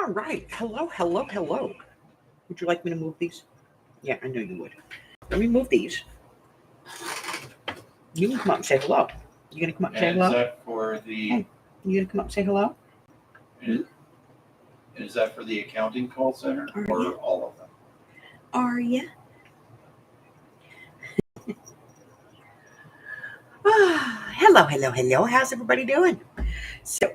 All right. Hello, hello, hello. Would you like me to move these? Yeah, I know you would. Let me move these. You can come up and say hello. You gonna come up and say And hello? is that for the Hey. You gonna come up and say hello? and is that for the accounting call center or Yeah. all of them? Are you? Hello, hello, hello. How's everybody doing? So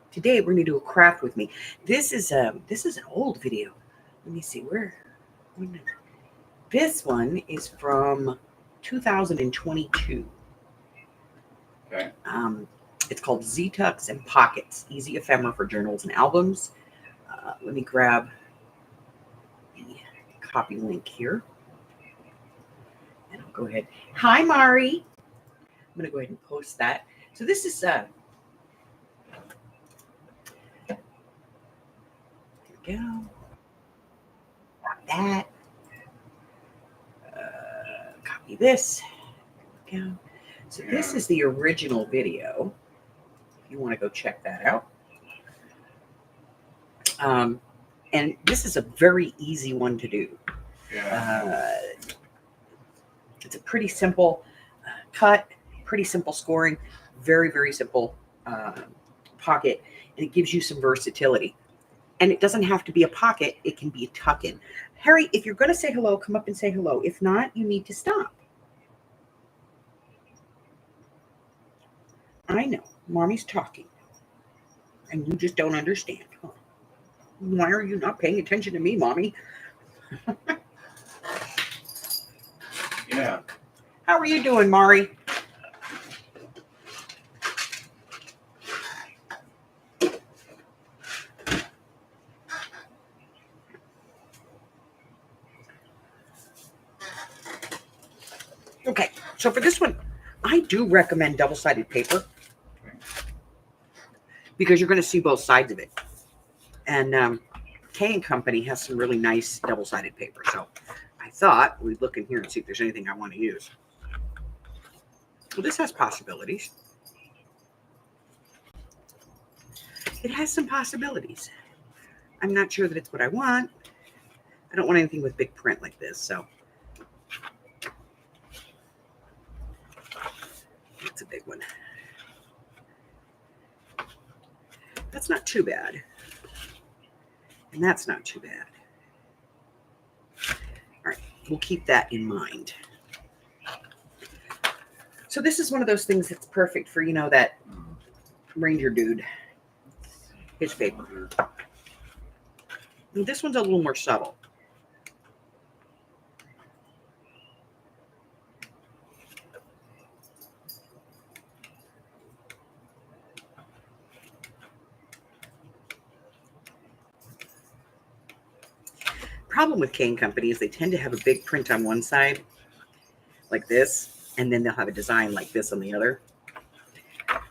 today we're gonna do a craft with me. This is an old video. Let me see where. This one is from 2022. Okay. It's called Z-Tucks and Pockets, Easy Ephemera for Journals and Albums. Let me grab the copy link here. And I'll go ahead. Hi, Mari. I'm going to go ahead and post that. So this is, here we go. Got that. Copy this. There we go. So this is the original video. If you want to go check that out. And this is a very easy one to do. Yeah. It's a pretty simple cut, pretty simple scoring, very, very simple pocket, and it gives you some versatility. And it doesn't have to be a pocket, it can be a tuck-in. Harry, if you're going to say hello, come up and say hello. If not, you need to stop. I know, Mommy's talking, and you just don't understand. Huh? Why are you not paying attention to me, Mommy? Yeah. How are you doing, Mari? Okay, so for this one, I do recommend double-sided paper because you're going to see both sides of it. And K & Company has some really nice double-sided paper. So I thought we'd look in here and see if there's anything I want to use. Well, this has possibilities. It has some possibilities. I'm not sure that it's what I want. I don't want anything with big print like this, so. That's a big one. That's not too bad. And that's not too bad. All right, we'll keep that in mind. So this is one of those things that's perfect for, you know, that Ranger dude. His paper. And this one's a little more subtle. Problem with K & Company is they tend to have a big print on one side, like this, and then they'll have a design like this on the other.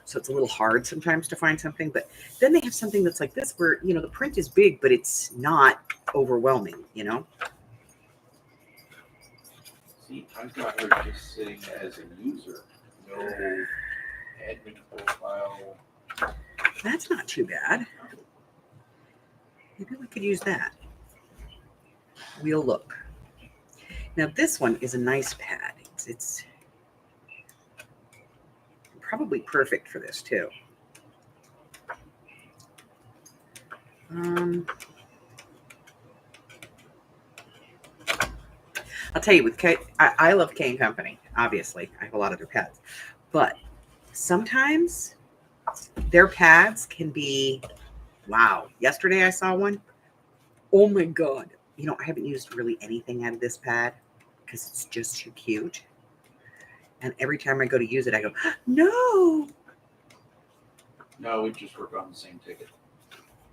So it's a little hard sometimes to find something, but then they have something that's like this where, you know, the print is big, but it's not overwhelming, you know? See, I've got her just sitting as a user. No admin profile. That's not too bad. Maybe we could use that. We'll look. Now this one is a nice pad. It's probably perfect for this too. I'll tell you, with I love K & Company, obviously. I have a lot of their pads. But sometimes their pads can be, wow. Yesterday I saw one. Oh my God. You know, I haven't used really anything out of this pad because it's just too cute. And every time I go to use it, I go, no. No, we just work on the same ticket.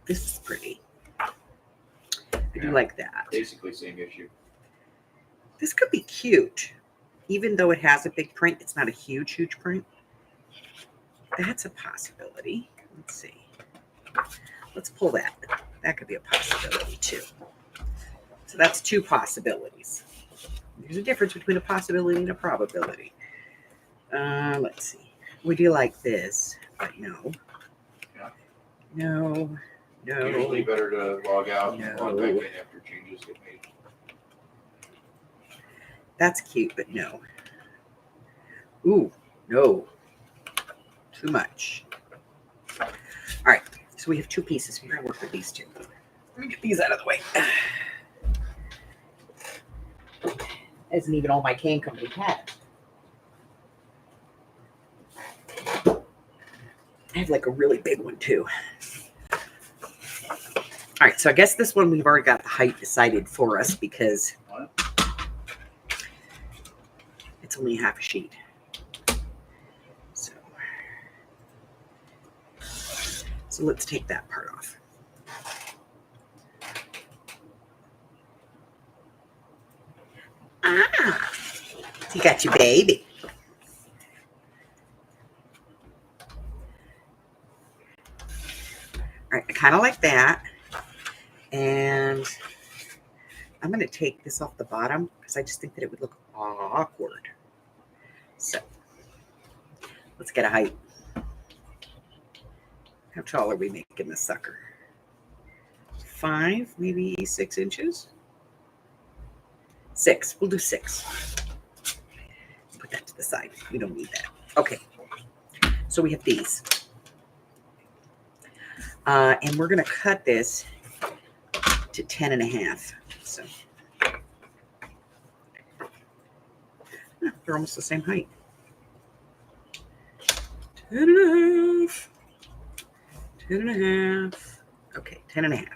This is pretty. I do like that. Basically same issue. This could be cute. Even though it has a big print, it's not a huge, huge print. That's a possibility. Let's see. Let's pull that. That could be a possibility too. So that's two possibilities. There's a difference between a possibility and a probability. Let's see. Would you like this? But no. Yeah. No. Usually better to log out and log back in after changes get made. That's cute, but no. Ooh, no. Too much. All right, so we have two pieces. We're going to work with these two. Let me get these out of the way. Isn't even all my Kane Company pads. I have like a really big one too. All right, so I guess this one we've already got the height decided for us because it's only half a sheet. So let's take that part off. Ah, you got your baby. All right, I kind of like that. And I'm going to take this off the bottom because I just think that it would look awkward. So let's get a height. How tall are we making this sucker? 5, maybe 6 inches? 6. We'll do 6. Put that to the side. We don't need that. Okay. So we have these. And we're going to cut this to 10.5. So they're almost the same height. 10.5. 10.5. Okay, 10.5.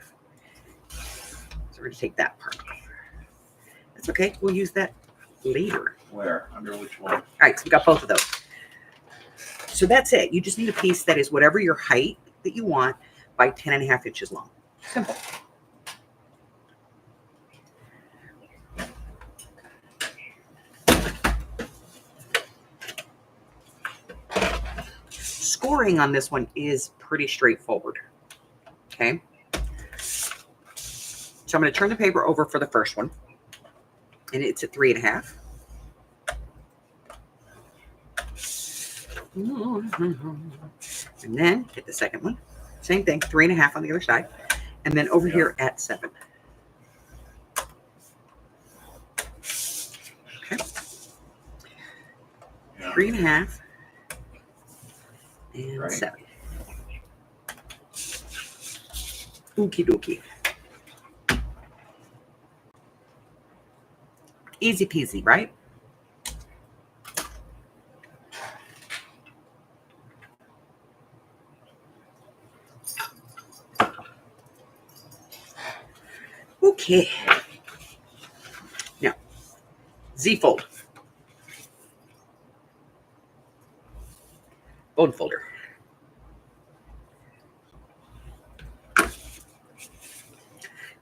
So we're going to take that part off. That's okay. We'll use that later. Where? Under which one? All right, so we got both of those. So that's it. You just need a piece that is whatever your height that you want by 10.5 inches long. Simple. Scoring on this one is pretty straightforward. Okay. So I'm going to turn the paper over for the first one. And it's at 3.5. And then get the second one. Same thing, 3.5 on the other side. And then over here at 7. Okay. 3.5 and 7. Okie dokie. Easy peasy, right? Okay. Now, Z-fold. Bone folder.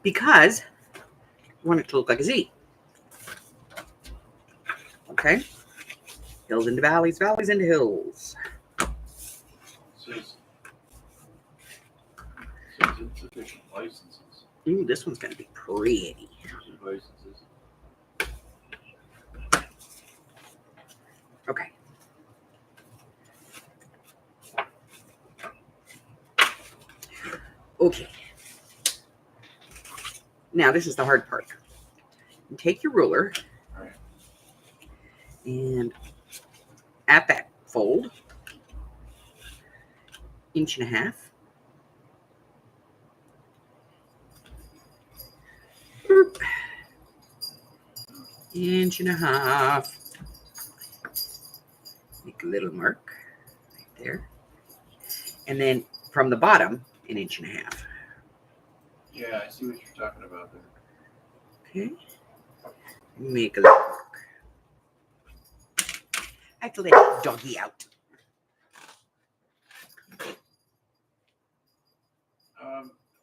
Because we want it to look like a Z. Okay? Hills into valleys, valleys into hills. Says insufficient licenses. Ooh, this one's going to be pretty. Licenses. Okay. Okay. Now, this is the hard part. You take your ruler and at that fold, 1.5 inches. 1.5 inches. Make a little mark right there. And then from the bottom, 1.5 inches. Yeah, I see what you're talking about there. Okay. Make a little mark. I have to let doggy out.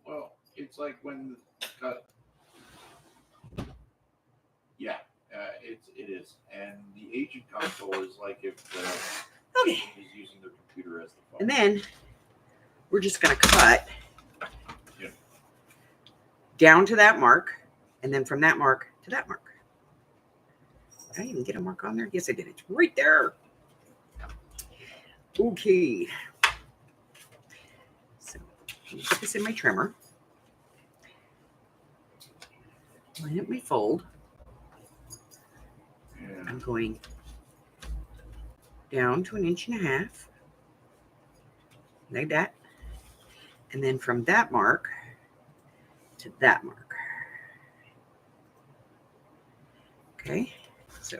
Well, it's like when cut. Yeah, it is, and the agent console is like if the Okay. agent is using their computer as the phone. And then we're just going to cut down to that mark, and then from that mark to that mark. Did I even get a mark on there? Yes, I did. It's right there. Okay. So Put this in my trimmer. Line up my fold. Yeah. I'm going down to 1.5 inches, like that. And then from that mark to that mark. Okay, so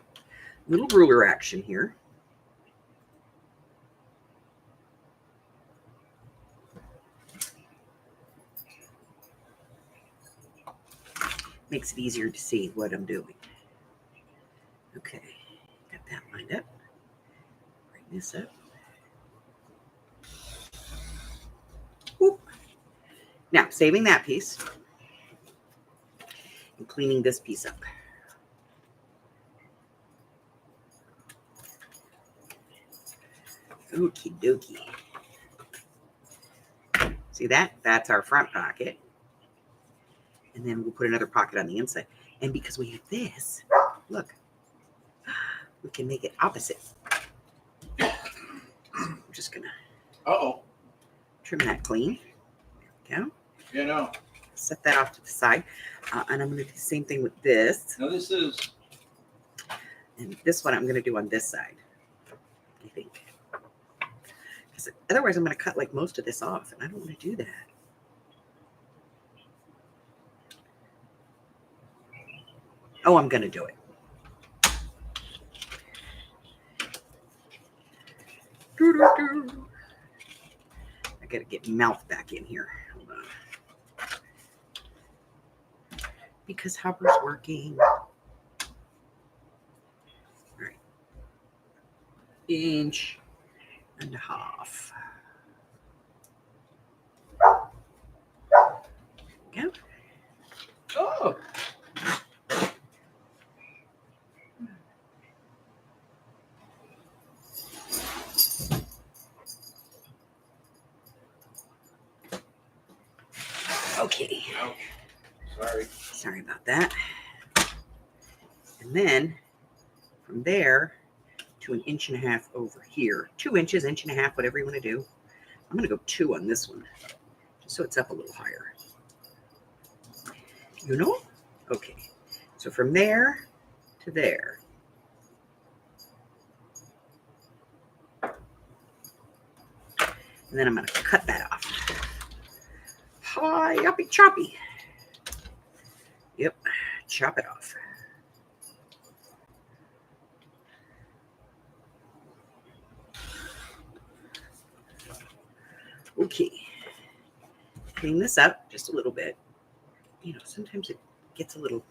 little ruler action here. Makes it easier to see what I'm doing. Okay, got that lined up. Bring this up. Whoop. Now, saving that piece and cleaning this piece up. Okie dokie. See that? That's our front pocket. And then we'll put another pocket on the inside. And because we have this, look, we can make it opposite. I'm just going to trim that clean. There we go. You know. Set that off to the side. And I'm going to do the same thing with this. Now this is. And this one I'm going to do on this side, I think. Because otherwise I'm going to cut like most of this off. And I don't want to do that. Oh, I'm going to do it. I got to get mouth back in here. Hold on. Because Hopper's working. All right. 1.5 inches. Go. Oh. Okay. Ouch. Sorry. Sorry about that. And then from there to 1.5 inches over here. 2 inches, 1.5 inches, whatever you want to do. I'm going to go 2 on this one, just so it's up a little higher. You know? Okay. So from there to there. And then I'm going to cut that off. Hi, yuppie choppy. Yep, chop it off. Okay, clean this up just a little bit. You know, sometimes it gets a little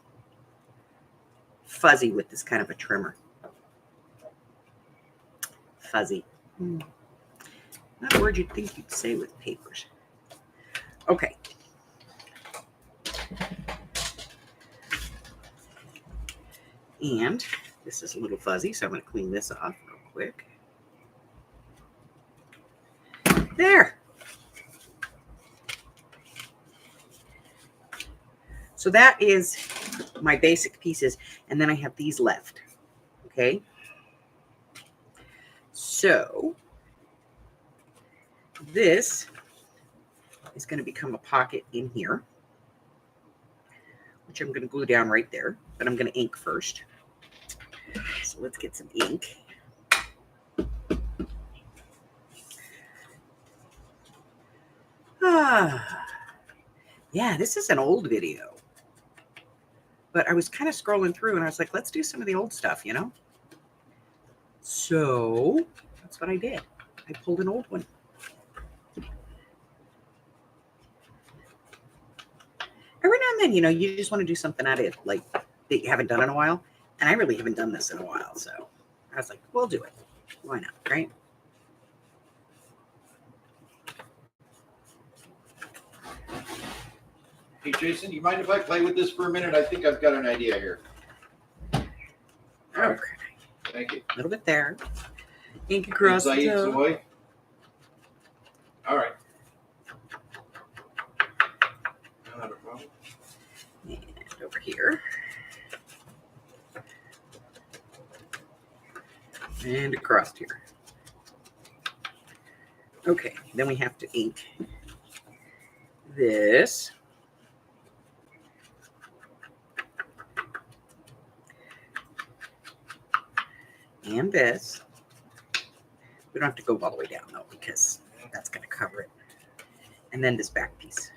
fuzzy with this kind of a trimmer. Fuzzy. Not a word you'd think you'd say with papers. Okay. And this is a little fuzzy, so I'm going to clean this off real quick. There. So that is my basic pieces, and then I have these left. Okay. So this is going to become a pocket in here, which I'm going to glue down right there, but I'm going to ink first. So let's get some ink. Yeah, this is an old video, but I was kind of scrolling through and I was like, let's do some of the old stuff, you know? So that's what I did. I pulled an old one. Every now and then, you know, you just want to do something out of like that you haven't done in a while. And I really haven't done this in a while. So I was like, we'll do it. Why not? Right? Hey, Jason, you mind if I play with this for a minute? I think I've got an idea here. Okay. Thank you. A little bit there. Ink across the toe. Zoe. All right. Not a problem. And over here. And across here. Okay, then we have to ink this. And this. We don't have to go all the way down though, because that's going to cover it. And then this back piece.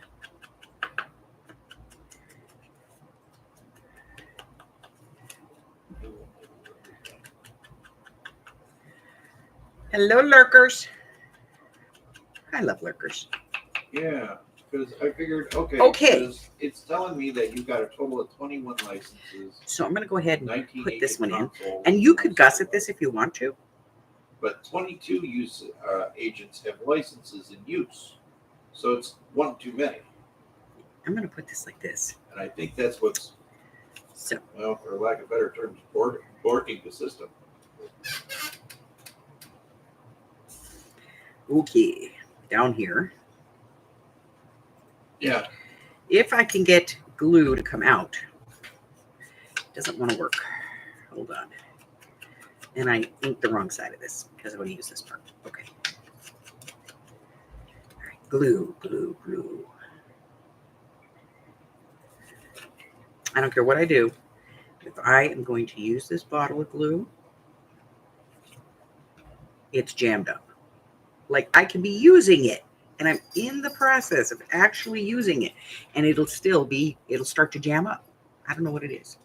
Hello, lurkers. I love lurkers. Yeah, because I figured, okay. Okay. 'Cause it's telling me that you've got a total of 21 licenses. So I'm going to go ahead and 19 put this one in. consoles, And you could gusset this if you want to. But 22 agents have licenses in use. So it's one too many. I'm going to put this like this. And I think that's what's, So, well, for lack of better terms, borking the system. okay, down here. Yeah. If I can get glue to come out, it doesn't want to work. Hold on. And I inked the wrong side of this because I want to use this part. Okay. All right. Glue, glue, glue. I don't care what I do. If I am going to use this bottle of glue, it's jammed up. Like I can be using it and I'm in the process of actually using it and it'll start to jam up. I don't know what it is.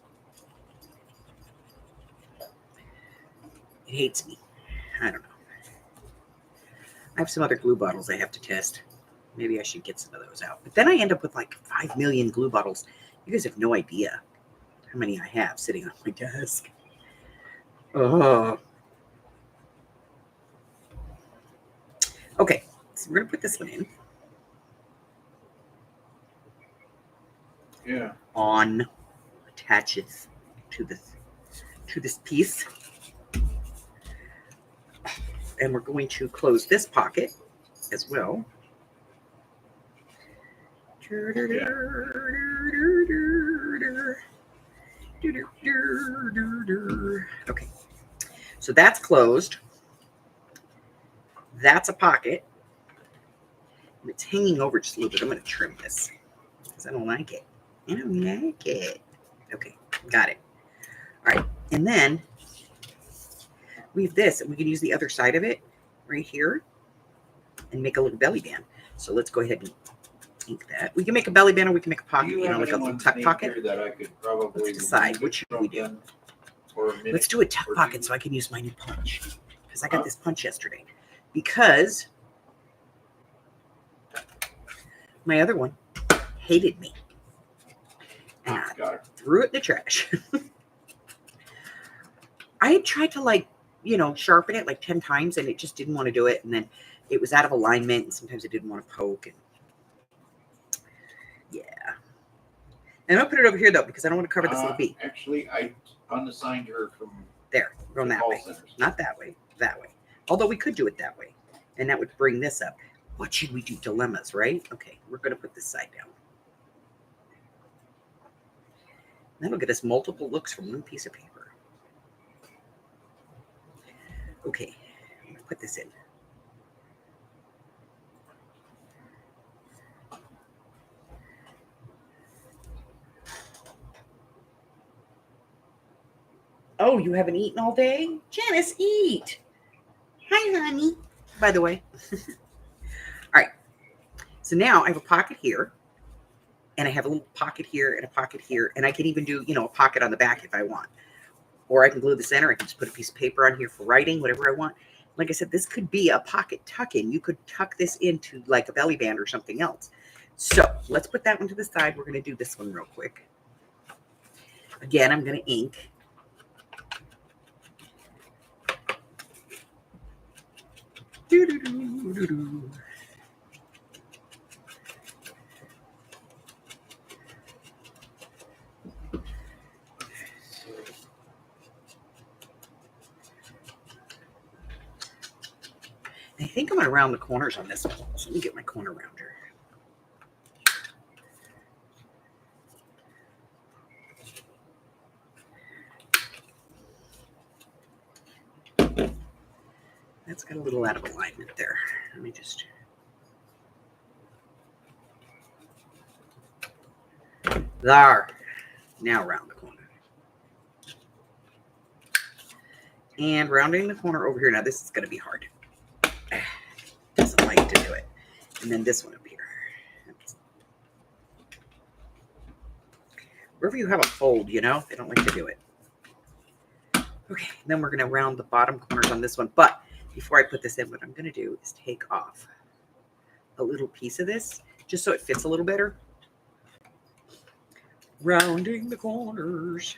It hates me. I don't know. I have some other glue bottles I have to test. Maybe I should get some of those out. But then I end up with like 5 million glue bottles. You guys have no idea how many I have sitting on my desk. Oh. Okay, so we're going to put this one in. Yeah. On, attach it to this piece. And we're going to close this pocket as well. Yeah. Okay, so that's closed. That's a pocket. And it's hanging over just a little bit. I'm going to trim this because I don't like it. I don't like it. Okay, got it. All right, and then we have this, and we can use the other side of it right here and make a little belly band. So let's go ahead and ink that. We can make a belly band or we can make a pocket, Do you have like a little anyone's tuck name pocket. here that I could probably Let's decide remove what should from we do. them for a minute Let's do a tuck or pocket two? so I can use my new punch. Because I got this punch yesterday. Because my other one hated me. And I Got it. threw it in the trash. I had tried to sharpen it like 10 times and it just didn't want to do it. And then it was out of alignment and sometimes it didn't want to poke. And yeah. And I'll put it over here though because I don't want to cover this little beak. Actually, I unassigned her from There, we're going the that call way. centers. Not that way, that way. Although we could do it that way. And that would bring this up. What should we do? Dilemmas, right? Okay, we're going to put this side down. That'll get us multiple looks from one piece of paper. Okay, I'm going to put this in. Oh, you haven't eaten all day? Janice, eat. Hi, honey. By the way. All right. So now I have a pocket here. And I have a little pocket here and a pocket here. And I can even do, a pocket on the back if I want. Or I can glue the center. I can just put a piece of paper on here for writing, whatever I want. Like I said, this could be a pocket tuck-in. You could tuck this into like a belly band or something else. So let's put that one to the side. We're going to do this one real quick. Again, I'm going to ink. Do-do-do-do-do. I think I'm going to round the corners on this one. So let me get my corner rounder. That's got a little out of alignment there. Let me just... There. Now round the corner. And rounding the corner over here. Now this is going to be hard. Doesn't like to do it. And then this one up here. Wherever you have a fold, you know, they don't like to do it. Okay, then we're going to round the bottom corners on this one. But before I put this in, what I'm going to do is take off a little piece of this, just so it fits a little better. Rounding the corners.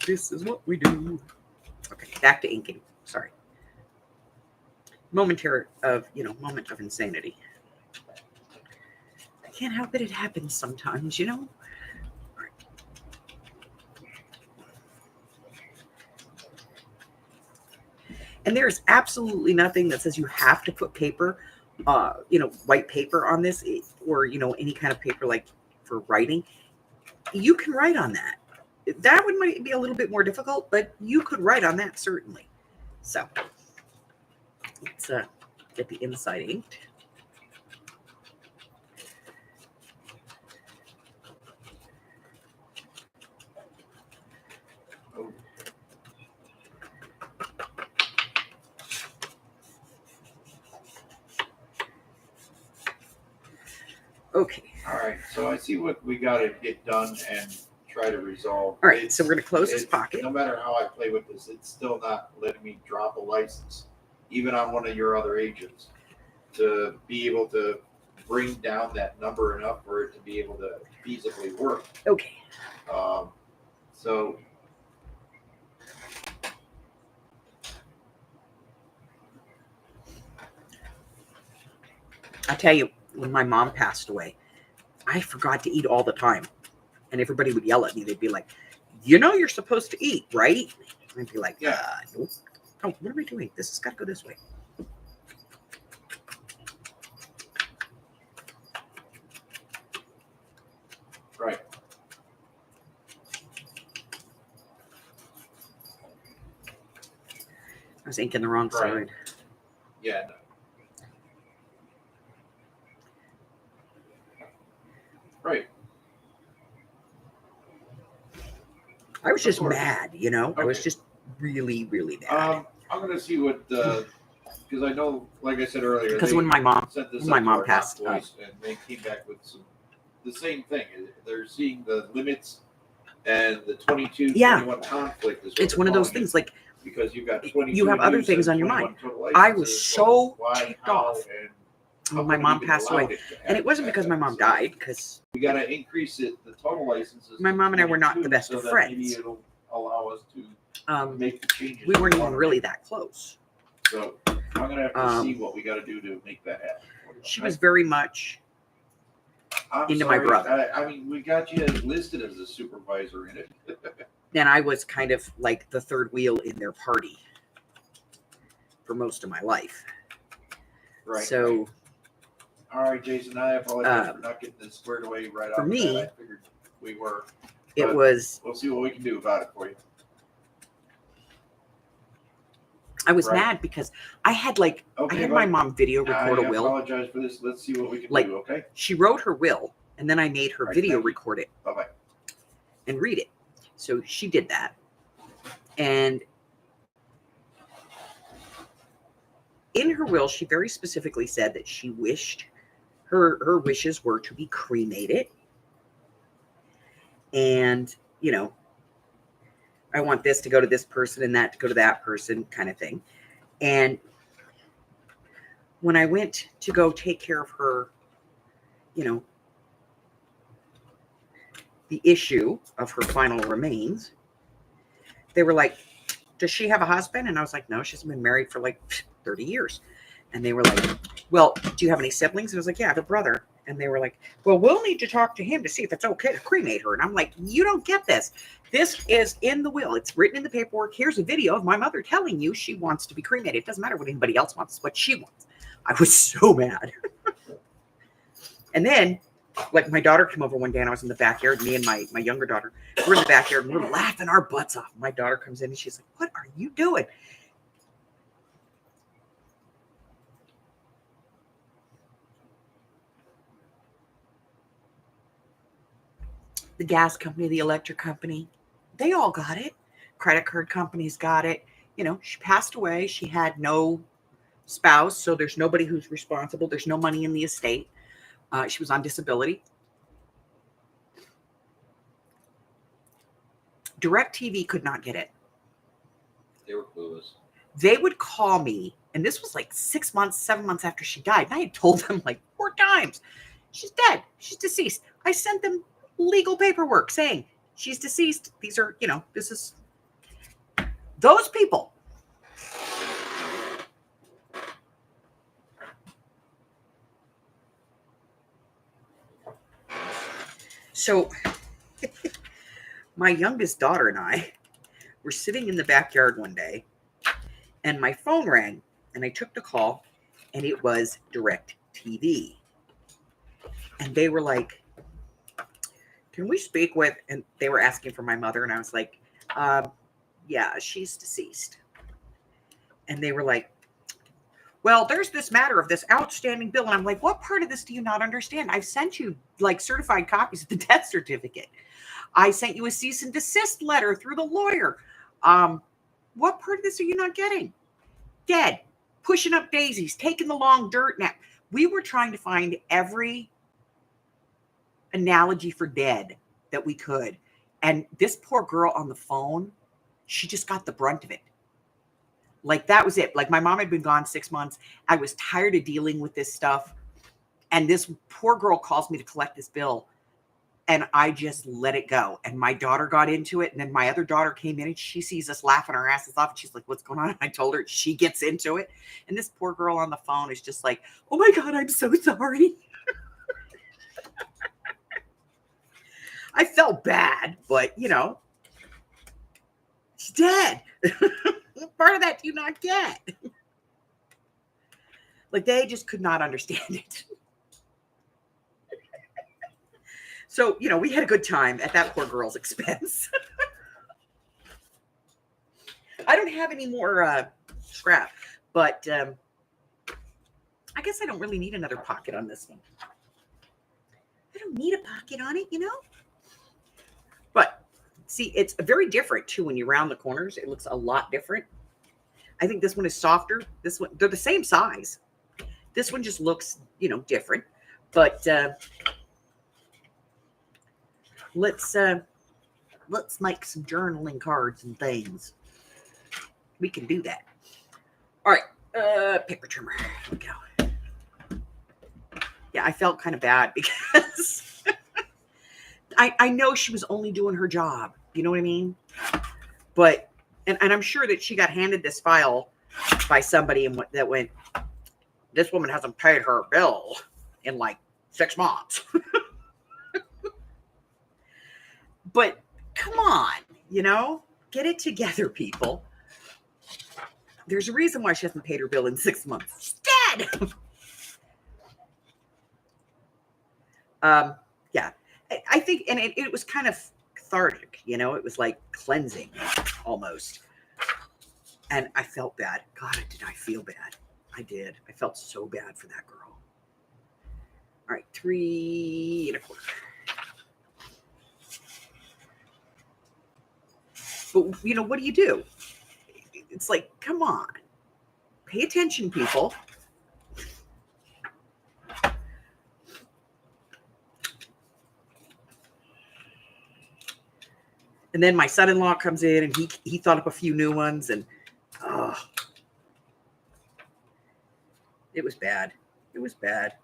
This is what we do. Okay, back to inking. Sorry. Moment of insanity. I can't help it. It happens sometimes, you know? And there's absolutely nothing that says you have to put paper, white paper on this, or, any kind of paper like for writing. You can write on that. That one might be a little bit more difficult, but you could write on that certainly. So let's get the inside inked. Okay. All right, so I see what we got to get done and try to resolve. All right, so we're going to close this pocket. No matter how I play with this, it's still not letting me drop a license, even on one of your other agents, to be able to bring down that number enough for it to be able to feasibly work. Okay. So I tell you, when my mom passed away, I forgot to eat all the time. And everybody would yell at me. They'd be like, you're supposed to eat, right? And I'd be like, yeah. Nope. Oh, what am I doing? This has got to go this way. Right. I was inking the wrong side. Yeah. No. Right. I was just mad, Okay. I was just really, really mad. I'm gonna see what because I know, like I said earlier, Because when my mom passed, passed, and they came back with the same thing. They're seeing the limits and the 22-21 conflict. It's one of those things like because you've got 22. You have other things on your mind. I was so ticked off when my mom passed away, and it wasn't because my mom died. Because we got to increase it. The total licenses. My mom and I were not the best so of that friends. Maybe it'll allow us to make the changes. We weren't even really that close. So I'm gonna have to see what we got to do to make that happen. She was very much into my brother. I mean, we got you listed as a supervisor in it. And I was kind of like the third wheel in their party for most of my life. Right. So, all right, Jason, I apologize for not getting this squared away right off. For me, I figured we were. It was. We'll see what we can do about it for you. I was mad because I had I had my mom video record a will. I apologize for this. Let's see what we can do. Okay. She wrote her will, and then I made her video record it. Bye-bye. And read it. So she did that, and in her will, she very specifically said that she wished her wishes were to be cremated, and I want this to go to this person and that to go to that person, kind of thing. And when I went to go take care of her, the issue of her final remains, they were like, does she have a husband? And I was like, no, she's been married for 30 years. And they were like, well, do you have any siblings? And I was like, yeah, I have a brother. And they were like, well, we'll need to talk to him to see if it's okay to cremate her. And I'm like, you don't get this. This is in the will. It's written in the paperwork. Here's a video of my mother telling you she wants to be cremated. It doesn't matter what anybody else wants. It's what she wants. I was so mad. And then, my daughter came over one day and I was in the backyard. Me and my younger daughter were in the backyard and we're laughing our butts off. My daughter comes in and she's like, what are you doing? The gas company, the electric company, they all got it. Credit card companies got it. She passed away. She had no spouse, so there's nobody who's responsible. There's no money in the estate. She was on disability. DirecTV could not get it. They were clueless. They would call me, and this was like 6 months, 7 months after she died. And I had told them like 4 times, she's dead. She's deceased. I sent them legal paperwork saying she's deceased. These are, this is those people. So my youngest daughter and I were sitting in the backyard one day, and my phone rang, and I took the call, and it was DirecTV. And they were like, can we speak with, and they were asking for my mother, and I was like, yeah, she's deceased. And they were like, well, there's this matter of this outstanding bill. And I'm like, what part of this do you not understand? I've sent you like certified copies of the death certificate. I sent you a cease and desist letter through the lawyer. What part of this are you not getting? Dead, pushing up daisies, taking the long dirt nap. We were trying to find every analogy for dead that we could. And this poor girl on the phone, she just got the brunt of it. Like, that was it. Like, my mom had been gone 6 months. I was tired of dealing with this stuff. And this poor girl calls me to collect this bill. And I just let it go. And my daughter got into it. And then my other daughter came in and she sees us laughing our asses off. And she's like, what's going on? And I told her. She gets into it. And this poor girl on the phone is just like, oh my God, I'm so sorry. I felt bad, but she's dead. What part of that do you not get? Like, they just could not understand it. So, we had a good time at that poor girl's expense. I don't have any more scrap, but I guess I don't really need another pocket on this one. I don't need a pocket on it, But see, it's very different too when you round the corners. It looks a lot different. I think this one is softer. This one, they're the same size. This one just looks, different. But let's make some journaling cards and things. We can do that. All right, paper trimmer. Here we go. Yeah, I felt kind of bad because I know she was only doing her job. You know what I mean? But, and I'm sure that she got handed this file by somebody that went, this woman hasn't paid her bill in like 6 months. But come on, get it together, people. There's a reason why she hasn't paid her bill in 6 months. She's dead. Yeah, I think, and it was kind of cathartic, it was like cleansing almost. And I felt bad. God, did I feel bad? I did. I felt so bad for that girl. All right, 3 1/4. But what do? It's like, come on, pay attention, people. And then my son-in-law comes in and he thought up a few new ones, and it was bad. It was bad.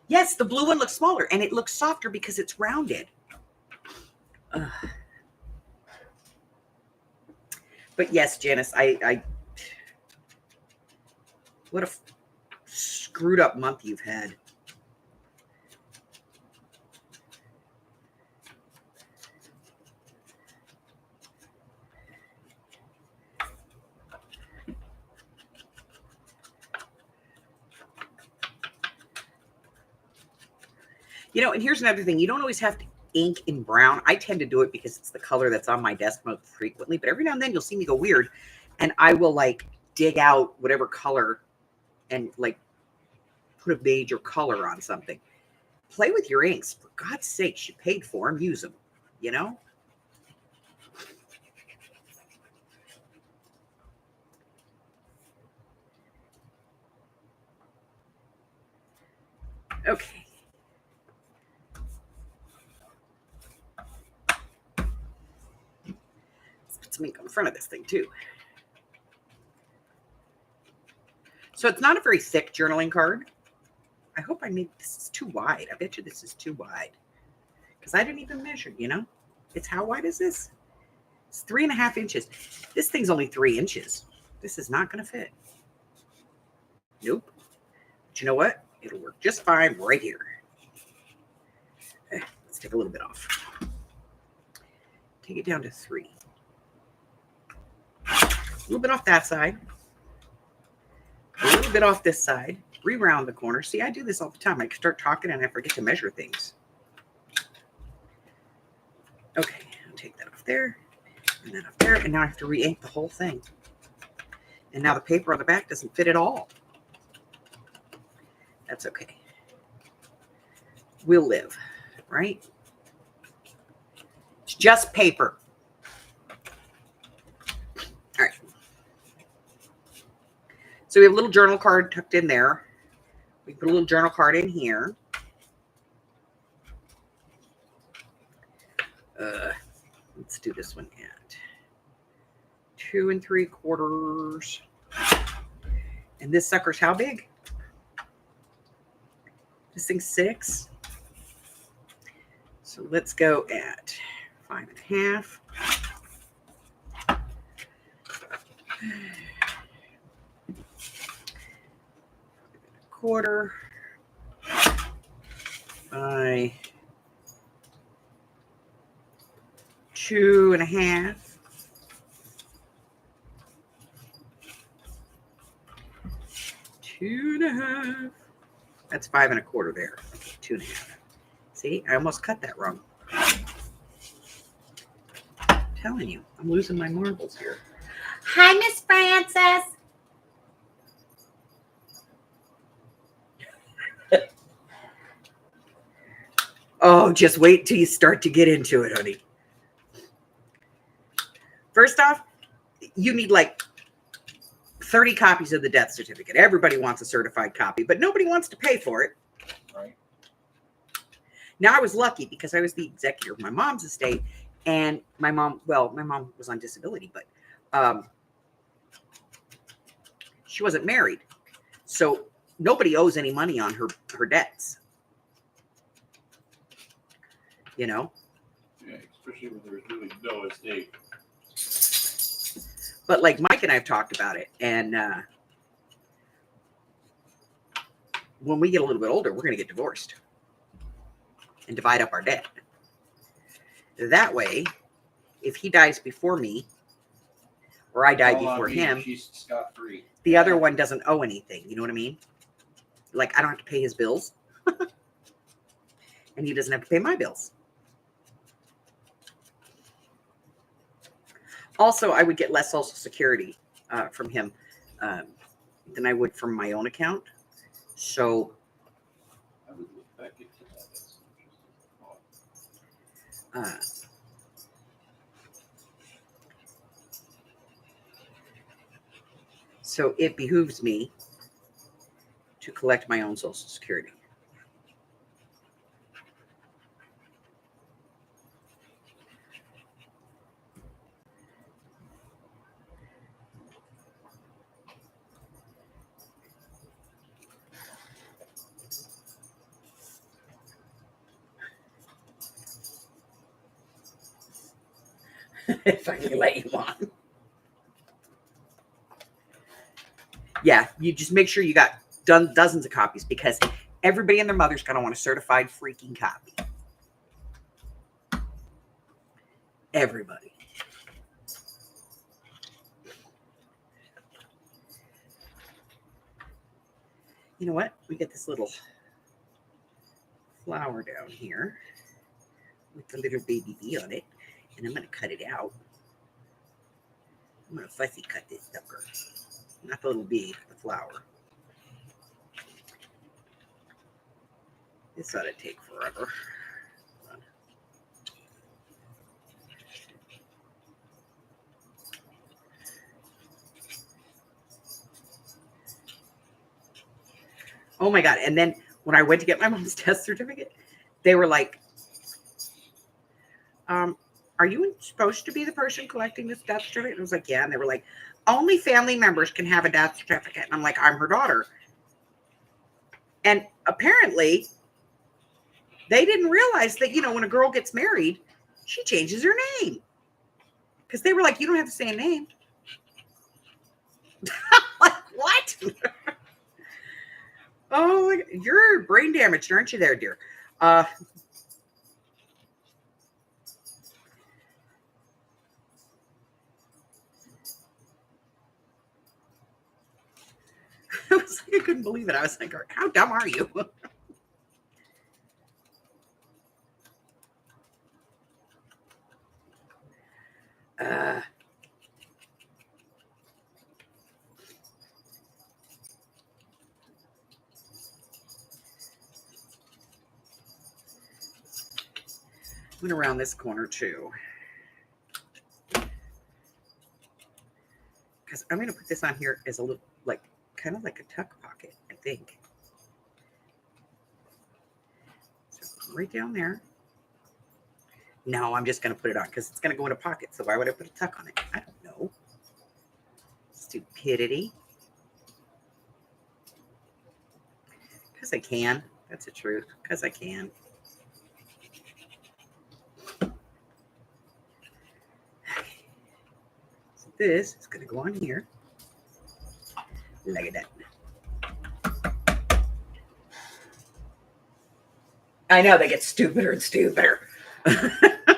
Yes, the blue one looks smaller and it looks softer because it's rounded. But yes, Janice, I what a screwed up month you've had. And here's another thing. You don't always have to ink in brown. I tend to do it because it's the color that's on my desk most frequently, but every now and then you'll see me go weird and I will like dig out whatever color and like put a major color on something. Play with your inks. For God's sakes, you paid for them. Use them, you know? Okay. Let's put some ink on the front of this thing too. So it's not a very thick journaling card. I hope I made this is too wide. I bet you this is too wide because I didn't even measure, you know? It's how wide is this? It's 3.5 inches. This thing's only 3 inches. This is not going to fit. Nope. But you know what? It'll work just fine right here. Let's take a little bit off. Take it down to 3. A little bit off that side. A little bit off this side. Re-round the corner. See, I do this all the time. I start talking and I forget to measure things. Okay, I'll take that off there and that off there. And now I have to re-ink the whole thing. And now the paper on the back doesn't fit at all. That's okay. We'll live, right? It's just paper. All right. So we have a little journal card tucked in there. We put a little journal card in here. Let's do this one at 2 3/4. And this sucker's how big? This thing's 6. So let's go at 5.5. Quarter by 2.5. Two and a half. That's 5.25 there. 2.5. See, I almost cut that wrong. I'm telling you, I'm losing my marbles here. Hi, Miss Frances. Oh, just wait till you start to get into it, honey. First off, you need like 30 copies of the death certificate. Everybody wants a certified copy, but nobody wants to pay for it. Right. Now, I was lucky because I was the executor of my mom's estate, and my mom was on disability, but she wasn't married. So nobody owes any money on her debts. You know? Yeah, especially when there's really no estate. But like Mike and I have talked about it, and when we get a little bit older, we're going to get divorced and divide up our debt. That way, if he dies before me, or I die before him, she's scot-free. The other one doesn't owe anything. You know what I mean? Like, I don't have to pay his bills, and he doesn't have to pay my bills. Also, I would get less Social Security from him than I would from my own account. So, I would look back into that. So it behooves me to collect my own Social Security. If I can let you on. Yeah, you just make sure you got dozens of copies because everybody and their mother's going to want a certified freaking copy. Everybody. You know what? We get this little flower down here. with the little baby bee on it. And I'm going to cut it out. I'm going to fussy cut this sucker. Not the little bee, the flower. This ought to take forever. Oh my God. And then when I went to get my mom's death certificate, they were like, are you supposed to be the person collecting this death certificate? And I was like, yeah. And they were like, only family members can have a death certificate. And I'm like, I'm her daughter. And apparently they didn't realize that, you know, when a girl gets married, she changes her name. Because they were like, you don't have to say a name. Like, what? Oh, you're brain damaged, aren't you there, dear? I was like, I couldn't believe it. I was like, how dumb are you? Went around this corner too. Because I'm going to put this on here as a little, like, kind of like a tuck pocket, I think. So right down there. No, I'm just going to put it on because it's going to go in a pocket. So why would I put a tuck on it? I don't know. Stupidity. Because I can. That's the truth. Because I can. So this is going to go on here. Look at that. I know they get stupider and stupider.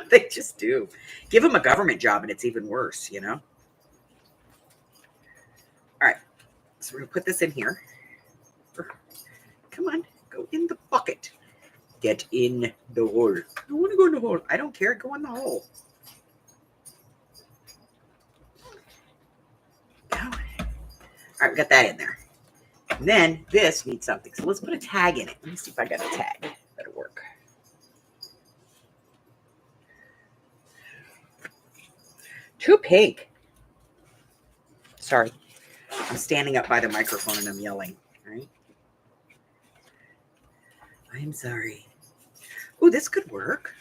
They just do. Give them a government job and it's even worse, you know? All right. So we're going to put this in here. Come on. Go in the bucket. Get in the hole. I want to go in the hole. I don't care. Go in the hole. All right. We got that in there. And then this needs something. So let's put a tag in it. Let me see if I got a tag. That'll work. Too pink. Sorry. I'm standing up by the microphone and I'm yelling. All right. I'm sorry. Oh, this could work.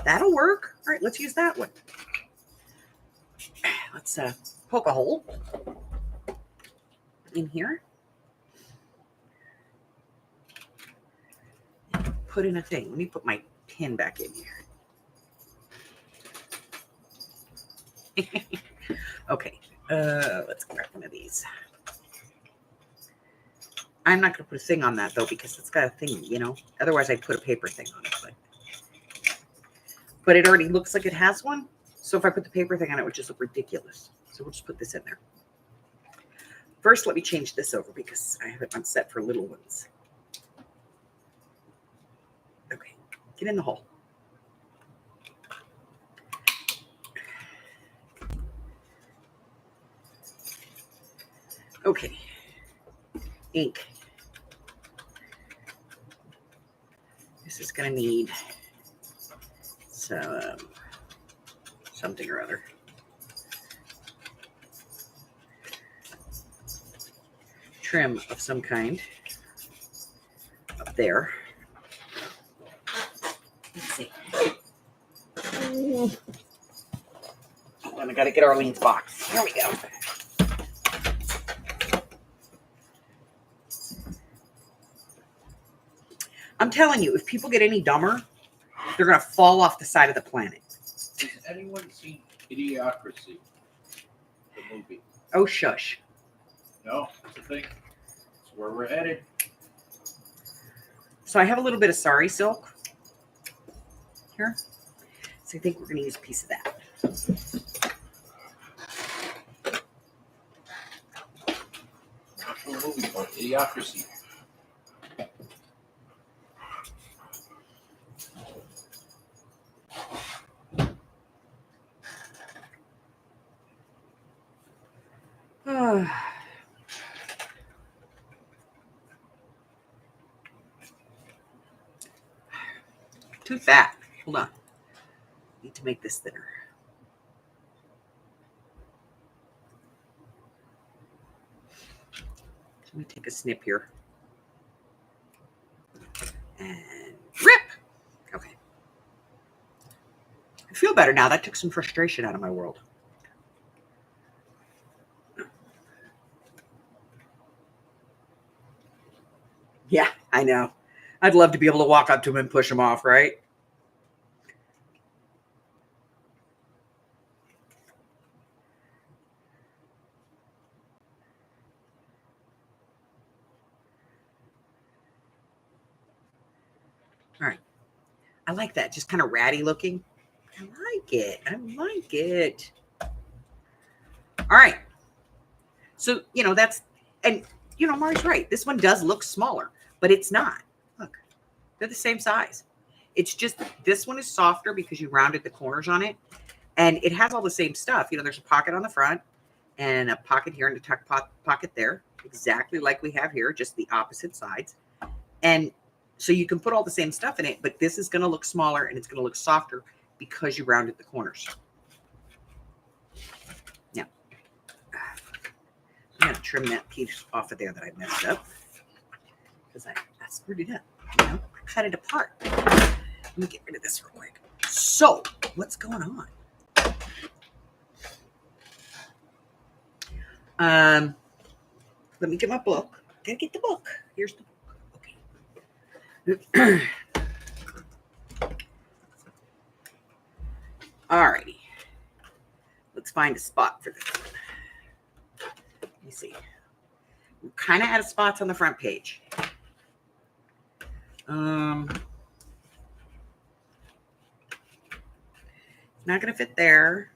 That'll work. All right, let's use that one. Let's poke a hole in here. Put in a thing. Let me put my pin back in here. Okay, let's grab one of these. I'm not going to put a thing on that, though, because it's got a thing, you know. Otherwise, I'd put a paper thing on it. But it already looks like it has one. So if I put the paper thing on it, it would just look ridiculous. So we'll just put this in there. First, let me change this over because I have it on set for little ones. Okay, get in the hole. Okay, ink. This is going to need some something or other. Trim of some kind up there. Let's see. Oh, and I got to get Arlene's box. Here we go. I'm telling you, if people get any dumber, they're going to fall off the side of the planet. Has anyone seen Idiocracy, the movie? Oh, shush. No, that's the thing. That's where we're headed. So I have a little bit of sari silk here. So I think we're going to use a piece of that. What's the movie called? Idiocracy. Too fat. Hold on. Need to make this thinner. Let me take a snip here. And rip. Okay. I feel better now. That took some frustration out of my world. Yeah, I know. I'd love to be able to walk up to him and push him off, right? All right. I like that. Just kind of ratty looking. I like it. I like it. All right. So, that's, and, Mari's right. This one does look smaller, but it's not. Look, they're the same size. It's just this one is softer because you rounded the corners on it. And it has all the same stuff. There's a pocket on the front and a pocket here and a tuck pocket there. Exactly like we have here, just the opposite sides. And so you can put all the same stuff in it, but this is going to look smaller and it's going to look softer because you rounded the corners. Now, I'm going to trim that piece off of there that I messed up because I screwed it up. I cut it apart. Let me get rid of this real quick. So, what's going on? Let me get my book. Gotta get the book. Here's the book. Alrighty. Let's find a spot for this one. Let me see. We're kind of out of spots on the front page. It's not going to fit there.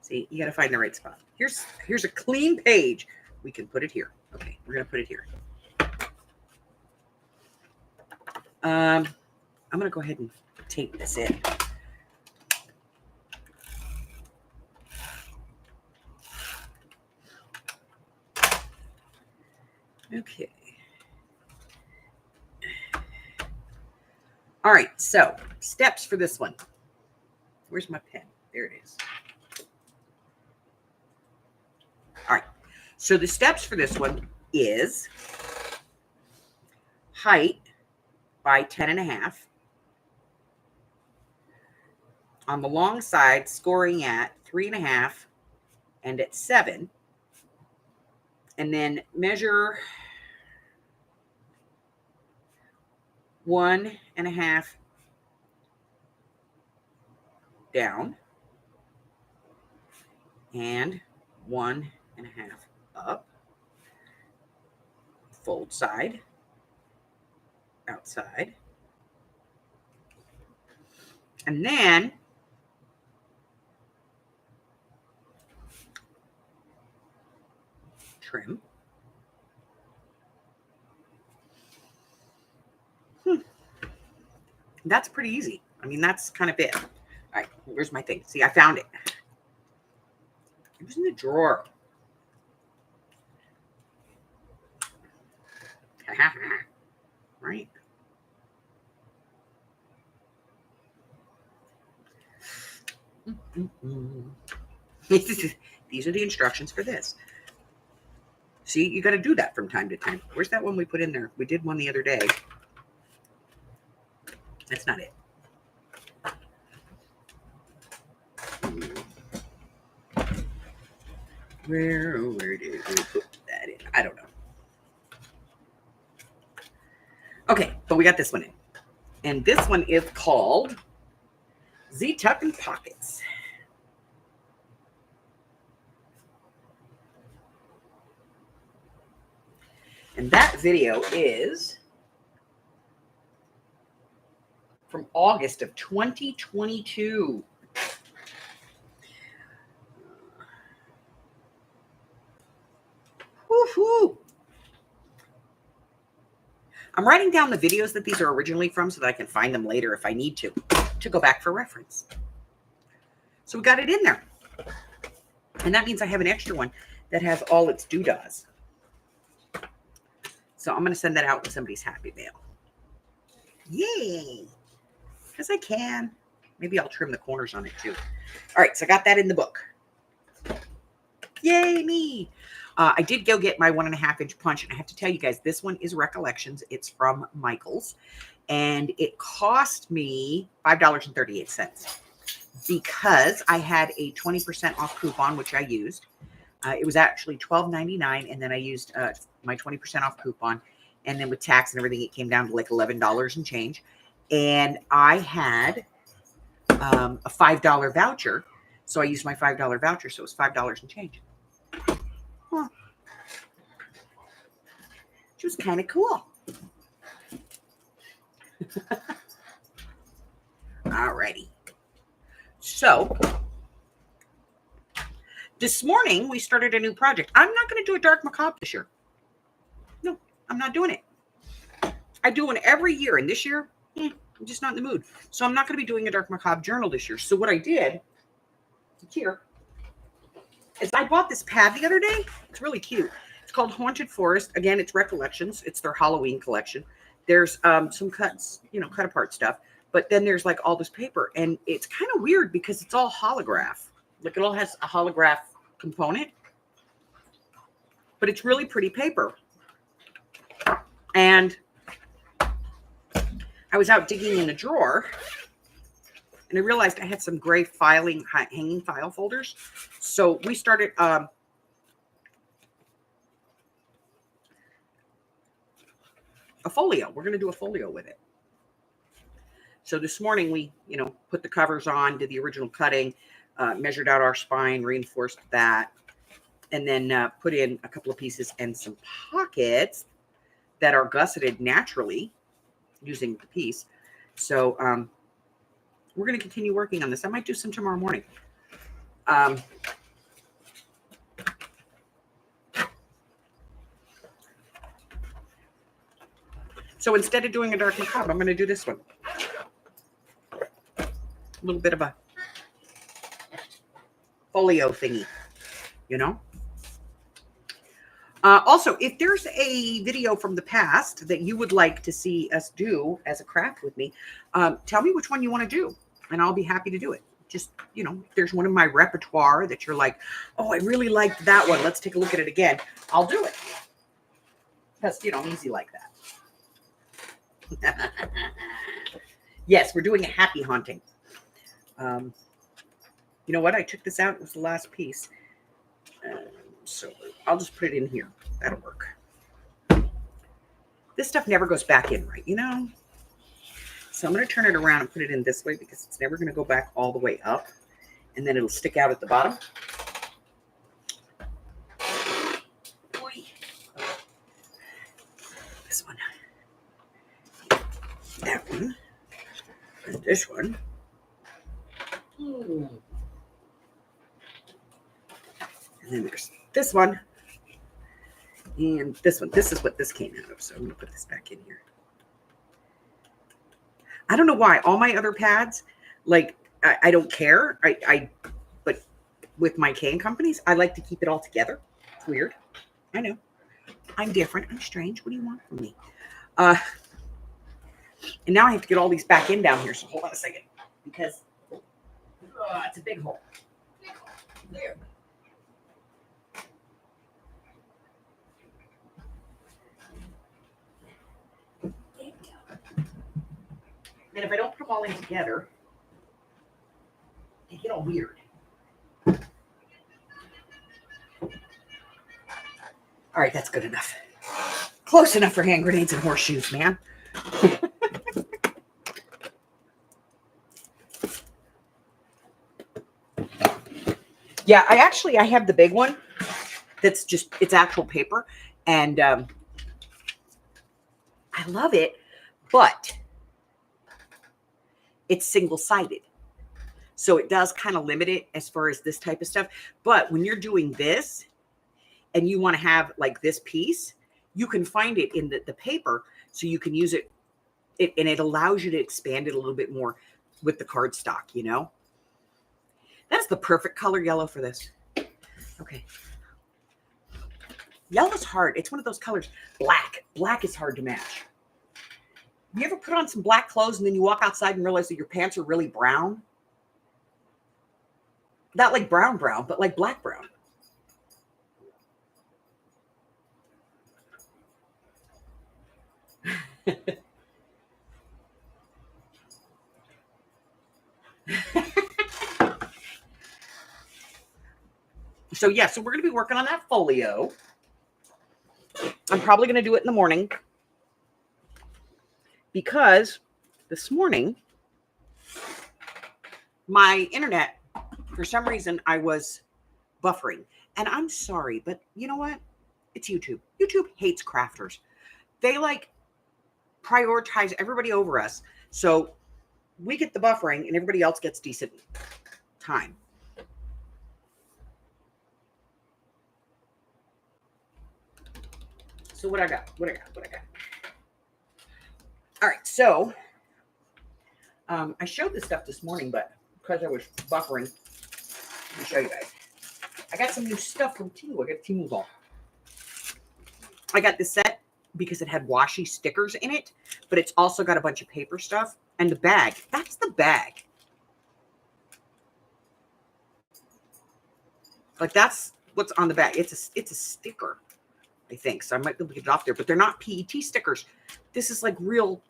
See, you got to find the right spot. Here's a clean page. We can put it here. Okay, we're going to put it here. I'm going to go ahead and tape this in. Okay. All right, so steps for this one. Where's my pen? There it is. All right, so the steps for this one is height by 10.5. On the long side, scoring at 3.5 and at 7. And then measure 1.5 down and 1.5 up. Fold side, outside. And then trim. That's pretty easy. I mean, that's kind of it. All right, where's my thing? See, I found it. It was in the drawer. Right. These are the instructions for this. See, you got to do that from time to time. Where's that one we put in there? We did one the other day. That's not it. Where did we put that in? I don't know. Okay, but we got this one in. And this one is called Z-Tuck and Pockets. And that video is from August of 2022. Woo-hoo. I'm writing down the videos that these are originally from so that I can find them later if I need to go back for reference. So we got it in there. And that means I have an extra one that has all its doodahs. So I'm going to send that out when somebody's happy mail. Yay! because I can. Maybe I'll trim the corners on it too. All right, so I got that in the book. Yay, me. I did go get my 1.5 inch punch, and I have to tell you guys, this one is Recollections. It's from Michaels, and it cost me $5.38 because I had a 20% off coupon, which I used. It was actually $12.99, and then I used my 20% off coupon, and then with tax and everything, it came down to like $11 and change. And I had a $5 voucher, so I used my $5 voucher, so it was $5 and change. Huh. Which was kind of cool. Alrighty. So this morning we started a new project. I'm not going to do a dark macabre this year. No, I'm not doing it. I do one every year, and this year, I'm just not in the mood. So I'm not going to be doing a dark macabre journal this year. So what I did here is I bought this pad the other day. It's really cute. It's called Haunted Forest. Again, it's Recollections. It's their Halloween collection. There's some cuts, cut apart stuff. But then there's like all this paper. And it's kind of weird because it's all holograph. Like it all has a holograph component. But it's really pretty paper. And I was out digging in a drawer. And I realized I had some gray hanging file folders. So we started a folio. We're going to do a folio with it. So this morning we, put the covers on, did the original cutting, measured out our spine, reinforced that, and then put in a couple of pieces and some pockets that are gusseted naturally using the piece. So we're going to continue working on this. I might do some tomorrow morning. So instead of doing a dark macabre, I'm going to do this one. A little bit of a folio thingy, Also, if there's a video from the past that you would like to see us do as a craft with me, tell me which one you want to do, and I'll be happy to do it. Just, if there's one in my repertoire that you're like, oh, I really liked that one. Let's take a look at it again. I'll do it. Because, I'm easy like that. Yes, we're doing a happy haunting. You know what? I took this out. It was the last piece. So I'll just put it in here. That'll work. This stuff never goes back in, right? So I'm going to turn it around and put it in this way because it's never going to go back all the way up. And then it'll stick out at the bottom. This one. That one. And this one. And then there's this one. And this one. This is what this came out of. So I'm going to put this back in here. I don't know why. All my other pads, I don't care. But with my can companies, I like to keep it all together. It's weird. I know. I'm different. I'm strange. What do you want from me? And now I have to get all these back in down here. So hold on a second. Because it's a big hole. There. And if I don't put them all in together, they get all weird. All right, that's good enough. Close enough for hand grenades and horseshoes, man. Yeah, I have the big one that's just, it's actual paper. And I love it, but it's single-sided. So it does kind of limit it as far as this type of stuff. But when you're doing this and you want to have like this piece, you can find it in the paper. So you can use it, and it allows you to expand it a little bit more with the cardstock, That's the perfect color yellow for this. Okay. Yellow's hard. It's one of those colors. Black is hard to match. You ever put on some black clothes and then you walk outside and realize that your pants are really brown? Not like brown, but like black brown. So yeah, so we're going to be working on that folio. I'm probably going to do it in the morning because this morning my internet, for some reason, I was buffering. And I'm sorry, but you know what? It's YouTube. YouTube hates crafters. They like prioritize everybody over us. So we get the buffering and everybody else gets decent time. So what I got? All right, so I showed this stuff this morning, but because I was buffering, let me show you guys. I got some new stuff from Temu. I got Temu's all. I got this set because it had washi stickers in it, but it's also got a bunch of paper stuff. And the bag, that's the bag. Like that's what's on the bag. It's a sticker, I think. So I might be able to get it off there, but they're not PET stickers. This is like real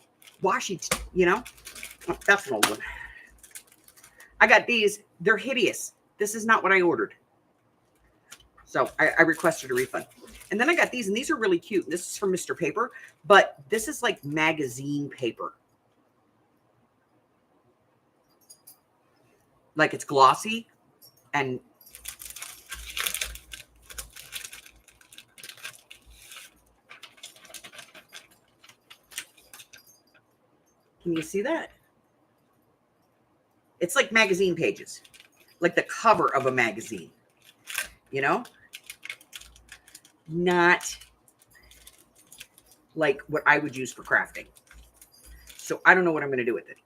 washi, you know? Oh, that's an old one. I got these. They're hideous. This is not what I ordered. So I requested a refund. And then I got these, and these are really cute. This is from Mr. Paper, but this is like magazine paper. Like it's glossy and can you see that? It's like magazine pages, like the cover of a magazine, you know? Not like what I would use for crafting. So I don't know what I'm going to do with it.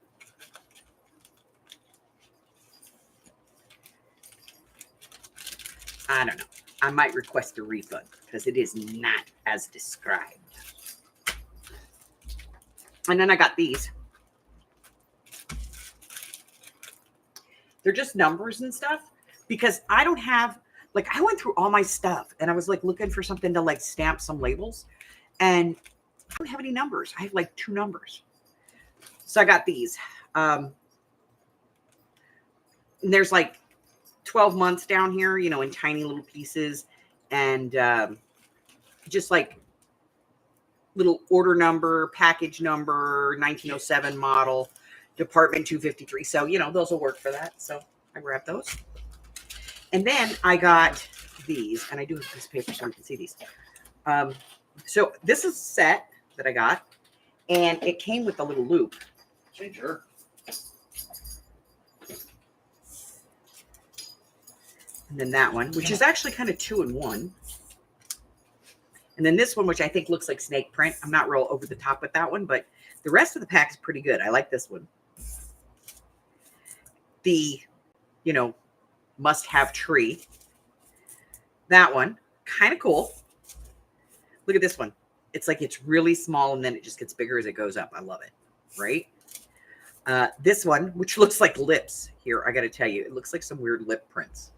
I don't know. I might request a refund because it is not as described. And then I got these. They're just numbers and stuff because I don't have, like, I went through all my stuff and I was like looking for something to like stamp some labels and I don't have any numbers. I have like 2 numbers. So I got these. And there's like 12 months down here, you know, in tiny little pieces and just like little order number, package number, 1907 model, department 253. So, you know, those will work for that. So I grabbed those. And then I got these, and I do have this paper so you can see these. So this is a set that I got, and it came with a little loop. Sure. And then that one, which is actually kind of 2 in 1. And then this one, which I think looks like snake print. I'm not real over the top with that one, but the rest of the pack is pretty good. I like this one. The, you know, must-have tree. That one, kind of cool. Look at this one. It's like it's really small, and then it just gets bigger as it goes up. I love it, right? This one, which looks like lips here, I got to tell you, it looks like some weird lip prints.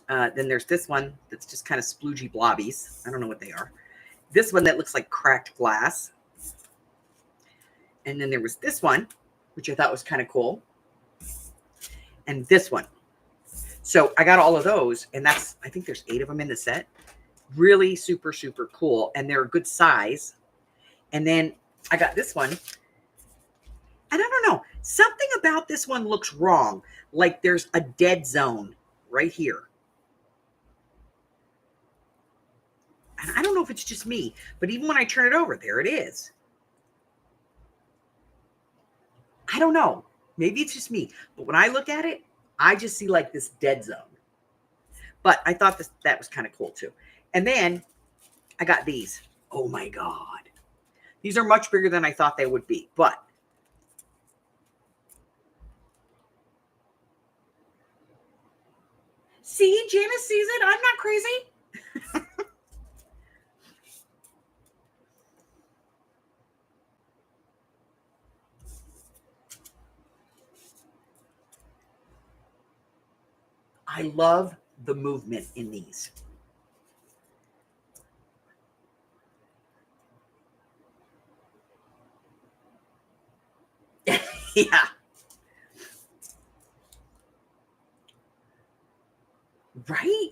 Then there's this one that's just kind of sploogey blobbies. I don't know what they are. This one that looks like cracked glass. And then there was this one, which I thought was kind of cool. And this one. So I got all of those, and that's, I think there's 8 of them in the set. Really super, super cool. And they're a good size. And then I got this one. And I don't know. Something about this one looks wrong. Like there's a dead zone right here. And I don't know if it's just me, but even when I turn it over, there it is. I don't know. Maybe it's just me. But when I look at it, I just see like this dead zone. But I thought that was kind of cool too. And then I got these. Oh my God. These are much bigger than I thought they would be. But see, Janice sees it. I'm not crazy. I love the movement in these. Yeah. Right?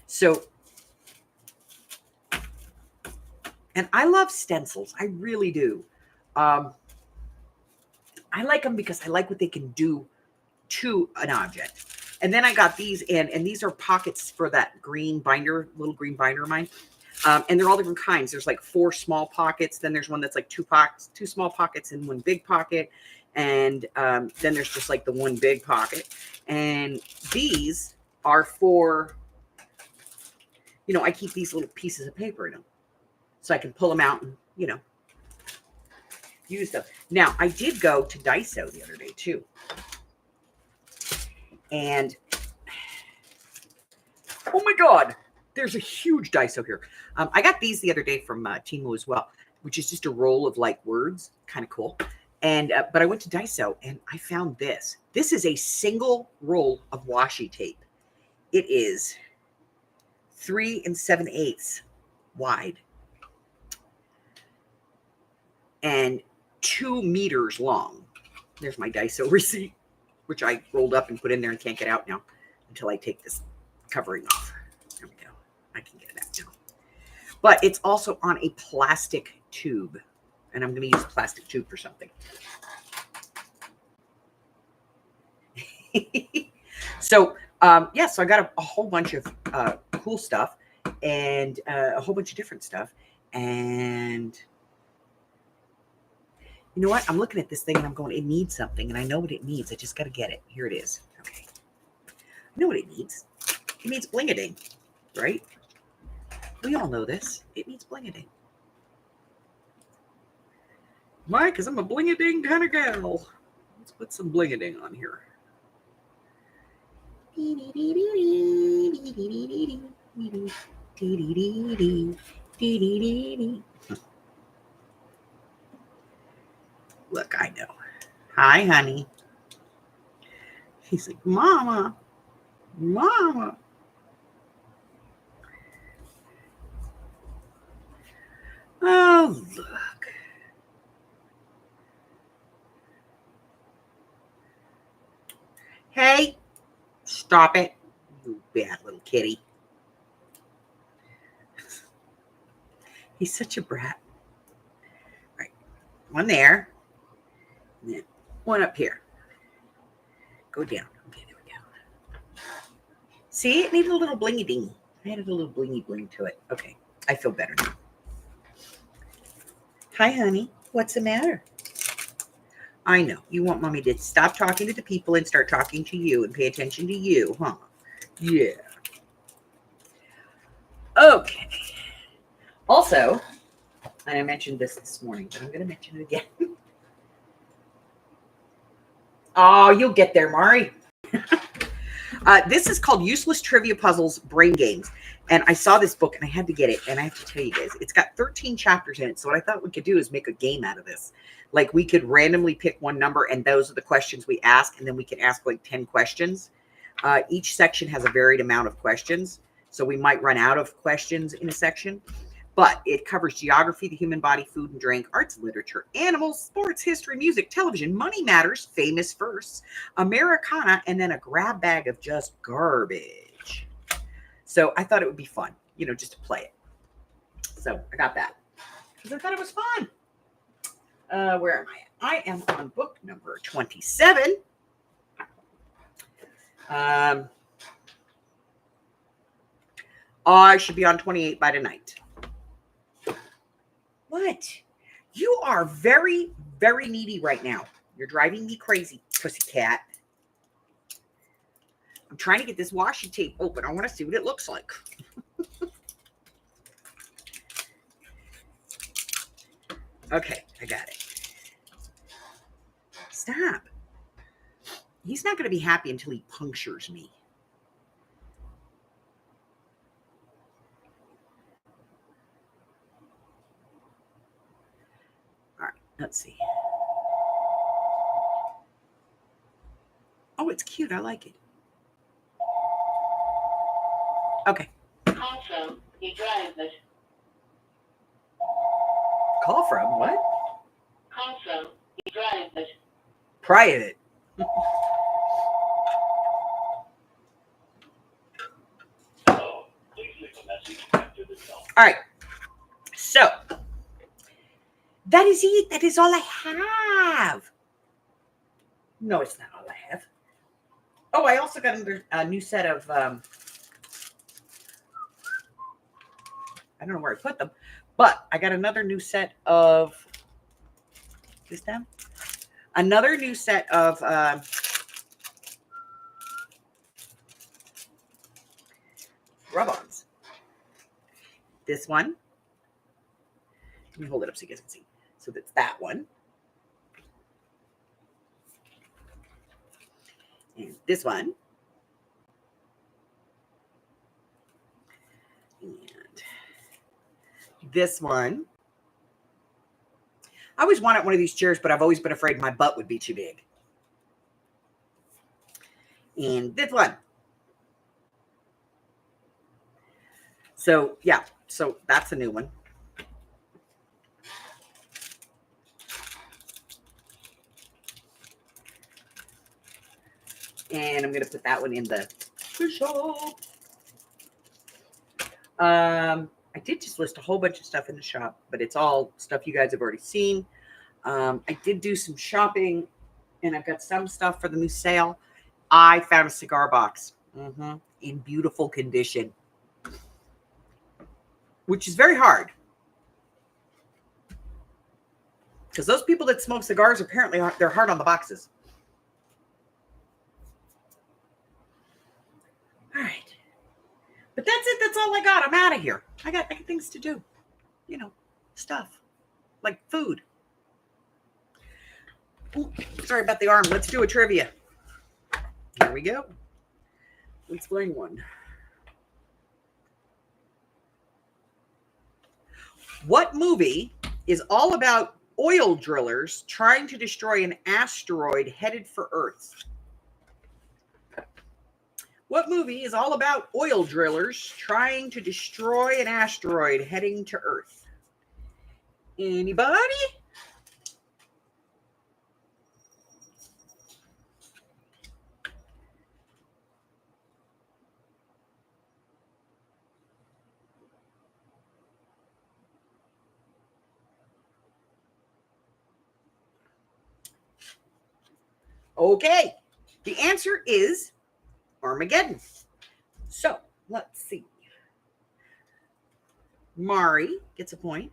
So, and I love stencils. I really do. I like them because I like what they can do to an object. And then I got these in, and these are pockets for that green binder, little green binder of mine. And they're all different kinds. There's like 4 small pockets. Then there's one that's like 2 pockets, 2 small pockets and 1 big pocket. And then there's just like the 1 big pocket. And these are for, I keep these little pieces of paper in them. So I can pull them out and, use them. Now, I did go to Daiso the other day too. And, oh my God, there's a huge Daiso here. I got these the other day from Temu as well, which is just a roll of like words, kind of cool. And but I went to Daiso and I found this. This is a single roll of washi tape. It is 3 7/8 wide and 2 meters long. There's my Daiso receipt, which I rolled up and put in there and can't get out now until I take this covering off. There we go. I can get it out now. But it's also on a plastic tube. And I'm going to use a plastic tube for something. So, so I got a whole bunch of cool stuff and a whole bunch of different stuff. And you know what? I'm looking at this thing and I'm going, it needs something. And I know what it needs. I just got to get it. Here it is. Okay. I know what it needs. It needs bling-a-ding, right? We all know this. It needs bling-a-ding. Why? Because I'm a bling-a-ding kind of gal. Let's put some bling-a-ding on here. Look, I know. Hi, honey. He's like, Mama. Mama. Oh, look. Hey, stop it, you bad little kitty. He's such a brat. Right. One there. And then one up here. Go down. Okay, there we go. See, it needed a little blingy ding. I added a little blingy bling to it. Okay, I feel better now. Hi, honey. What's the matter? I know. You want mommy to stop talking to the people and start talking to you and pay attention to you, huh? Yeah. Okay. Also, and I mentioned this morning, but I'm going to mention it again. Oh, you'll get there, Mari. This is called Useless Trivia Puzzles Brain Games. And I saw this book and I had to get it. And I have to tell you guys, it's got 13 chapters in it. So what I thought we could do is make a game out of this. Like we could randomly pick one number and those are the questions we ask. And then we can ask like 10 questions. Each section has a varied amount of questions. So we might run out of questions in a section. But it covers geography, the human body, food and drink, arts and literature, animals, sports, history, music, television, money matters, famous firsts, Americana, and then a grab bag of just garbage. So I thought it would be fun, just to play it. So I got that because I thought it was fun. Where am I at? I am on book number 27. I should be on 28 by tonight. What? You are very, very needy right now. You're driving me crazy, pussycat. I'm trying to get this washi tape open. I want to see what it looks like. Okay, I got it. Stop. He's not going to be happy until he punctures me. All right, let's see. it's cute. I like it. Okay. Call from the driver. Call from what? Call from the driver. Private. Hello, please leave a message after the tone. All right. So that is it. That is all I have. No, it's not all I have. Oh, I also got a new set of, I don't know where I put them, but I got another new set of, this them? Another new set of rub-ons. This one. Let me hold it up so you guys can see. So that's that one. And this one. And this one. I always wanted one of these chairs, but I've always been afraid my butt would be too big. And this one. So, yeah. So that's a new one. And I'm going to put that one in the shop. I did just list a whole bunch of stuff in the shop, but it's all stuff you guys have already seen. I did do some shopping, and I've got some stuff for the new sale. I found a cigar box in beautiful condition, which is very hard. Because those people that smoke cigars, apparently they're hard on the boxes. All right. But that's it. That's all I got. I'm out of here. I got things to do. You know, stuff. Like food. Ooh, sorry about the arm. Let's do a trivia. Here we go. Let's bring one. What movie is all about oil drillers trying to destroy an asteroid headed for Earth? What movie is all about oil drillers trying to destroy an asteroid heading to Earth? Anybody? Okay. The answer is Armageddon. So let's see. Mari gets a point.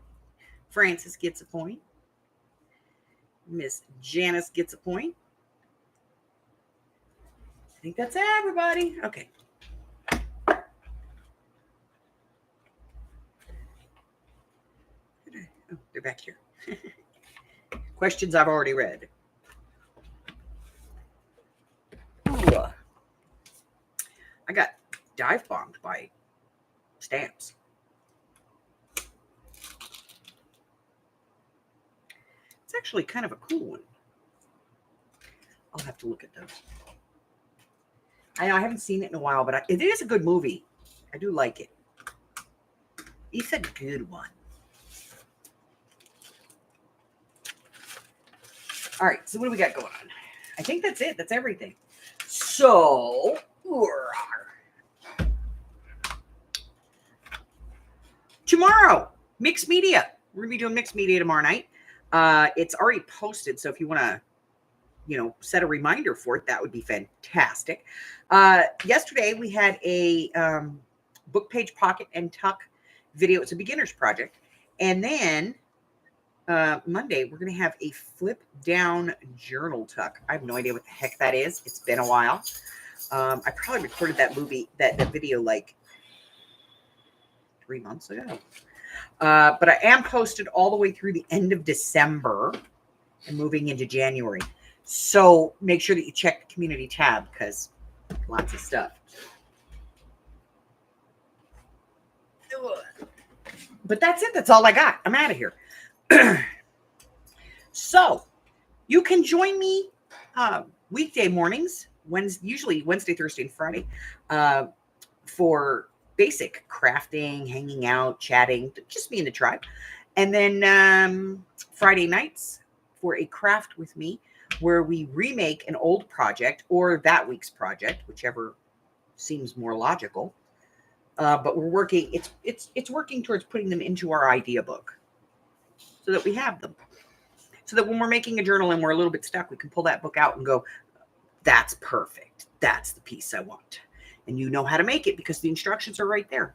Francis gets a point. Miss Janice gets a point. I think that's everybody. Okay. Oh, they're back here. Questions I've already read. Ooh. I got dive bombed by stamps. It's actually kind of a cool one. I'll have to look at those. I know I haven't seen it in a while, but it is a good movie. I do like it. It's a good one. All right, so what do we got going on? I think that's it. That's everything. So, tomorrow, mixed media. We're going to be doing mixed media tomorrow night. It's already posted, so if you want to, set a reminder for it, that would be fantastic. Yesterday, we had a book page pocket and tuck video. It's a beginner's project. And then Monday, we're going to have a flip down journal tuck. I have no idea what the heck that is. It's been a while. I probably recorded that video like 3 months ago. But I am posted all the way through the end of December and moving into January. So make sure that you check the community tab because lots of stuff. But that's it. That's all I got. I'm out of here. So you can join me weekday mornings usually Wednesday, Thursday, and Friday, for basic crafting, hanging out, chatting, just me and the tribe. And then Friday nights for a craft with me, where we remake an old project or that week's project, whichever seems more logical. But we're working. It's working towards putting them into our idea book, so that we have them. So that when we're making a journal and we're a little bit stuck, we can pull that book out and go, "That's perfect. That's the piece I want." And you know how to make it because the instructions are right there.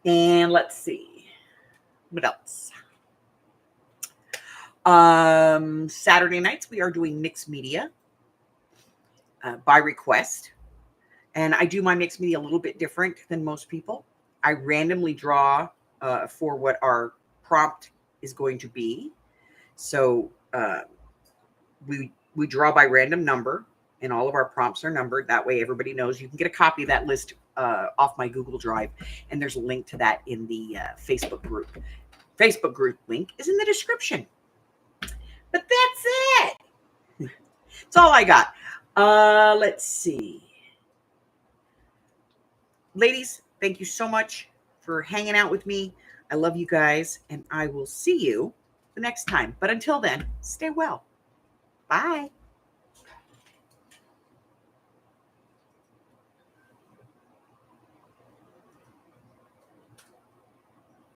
And let's see, what else? Saturday nights we are doing mixed media by request. And I do my mixed media a little bit different than most people. I randomly draw for what our prompt is going to be. So we draw by random number, and all of our prompts are numbered. That way everybody knows. You can get a copy of that list off my Google Drive, and there's a link to that in the Facebook group. Facebook group link is in the description. But that's it. That's all I got. Let's see. Ladies, thank you so much for hanging out with me. I love you guys, and I will see you the next time. But until then, stay well. Bye.